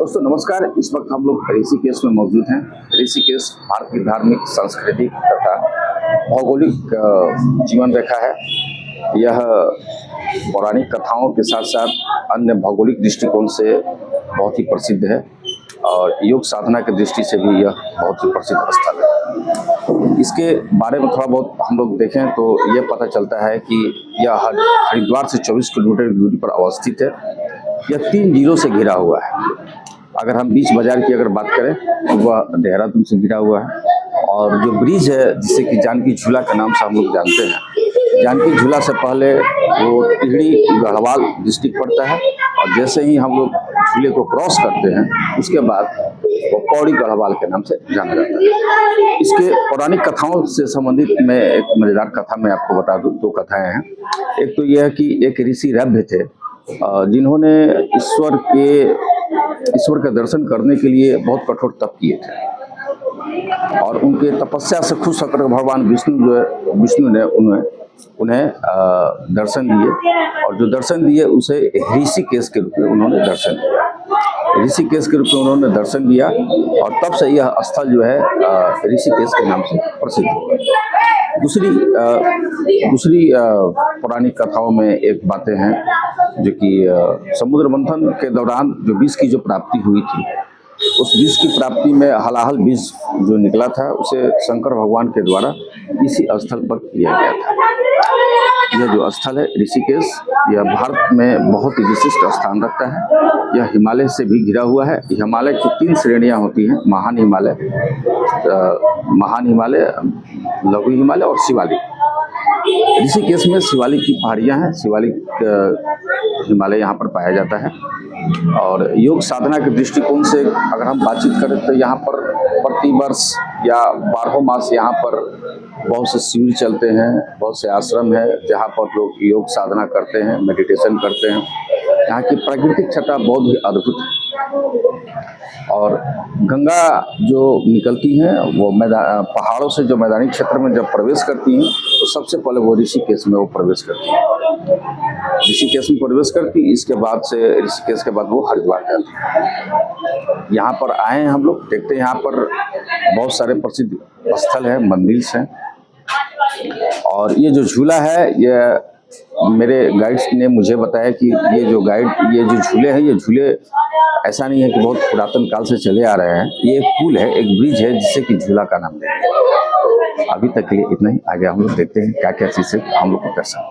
दोस्तों नमस्कार। इस वक्त हम लोग ऋषिकेश में मौजूद हैं। ऋषिकेश भारत की धार्मिक, सांस्कृतिक तथा भौगोलिक जीवन रेखा है। यह पौराणिक कथाओं के साथ साथ अन्य भौगोलिक दृष्टिकोण से बहुत ही प्रसिद्ध है और योग साधना की दृष्टि से भी यह बहुत ही प्रसिद्ध स्थल है। इसके बारे में थोड़ा बहुत हम लोग देखें तो ये पता चलता है कि यह हरिद्वार से 24 किलोमीटर की दूरी पर अवस्थित है। यह 3 जिलों से घिरा हुआ है। अगर हम बीच बाजार की अगर बात करें तो वह देहरादून से घिरा हुआ है और जो ब्रिज है जिसे कि जानकी झूला के नाम से हम लोग जानते हैं, जानकी झूला से पहले वो टिहरी गढ़वाल डिस्ट्रिक्ट पड़ता है और जैसे ही हम लोग झूले को क्रॉस करते हैं उसके बाद वो पौड़ी गढ़वाल के नाम से जाना जाता है। इसके पौराणिक कथाओं से संबंधित मैं एक मजेदार कथा मैं आपको बता दूं। 2 कथाएं हैं। एक तो यह है कि एक ऋषि रभ्य थे जिन्होंने ईश्वर का दर्शन करने के लिए बहुत कठोर तप किए थे और उनके तपस्या से खुश होकर भगवान विष्णु ने उन्हें दर्शन दिए और जो दर्शन दिए उसे ऋषिकेश के रूप में उन्होंने दर्शन दिया। ऋषिकेश के रूप में उन्होंने दर्शन दिया और तब से यह स्थल जो है ऋषिकेश के नाम से प्रसिद्ध हुआ। दूसरी पौराणिक कथाओं में एक बातें हैं जो कि समुद्र मंथन के दौरान जो विष की जो प्राप्ति हुई थी, उस विष की प्राप्ति में हलाहल विष जो निकला था उसे शंकर भगवान के द्वारा इसी स्थल पर किया गया था। यह जो स्थल है ऋषिकेश, यह भारत में बहुत ही विशिष्ट स्थान रखता है। यह हिमालय से भी घिरा हुआ है। हिमालय की 3 श्रेणियां होती हैं: महान हिमालय, लघु हिमालय और शिवालिक। ऋषिकेश में शिवालिक की पहाड़ियां हैं। शिवालिक हिमालय यहाँ पर पाया जाता है और योग साधना के दृष्टिकोण से अगर हम बातचीत करें तो यहाँ पर प्रतिवर्ष या 12 मास यहाँ पर बहुत से शिविर चलते हैं, बहुत से आश्रम हैं जहाँ पर लोग योग साधना करते हैं, मेडिटेशन करते हैं। यहाँ की प्राकृतिक छटा बहुत ही अद्भुत है और गंगा जो निकलती हैं वो पहाड़ों से जो मैदानी क्षेत्र में जब प्रवेश करती हैं तो सबसे पहले वो ऋषिकेश में वो प्रवेश करती हैं। ऋषिकेश में प्रवेश करती, इसके बाद से ऋषिकेश के बाद वो हरिद्वार जाती है। यहाँ पर आए हैं हम लोग, देखते हैं यहाँ पर बहुत सारे प्रसिद्ध स्थल है, मंदिर हैं और ये जो झूला है ये मेरे गाइड्स ने मुझे बताया कि ये जो झूले हैं, ये झूले ऐसा नहीं है कि बहुत पुरातन काल से चले आ रहे हैं। ये एक पुल है, एक ब्रिज है जिससे कि झूला का नाम दिया। अभी तक के लिए इतना ही। आगे हम लोग देखते हैं क्या क्या चीज़ से हम लोग को कर सकते हैं।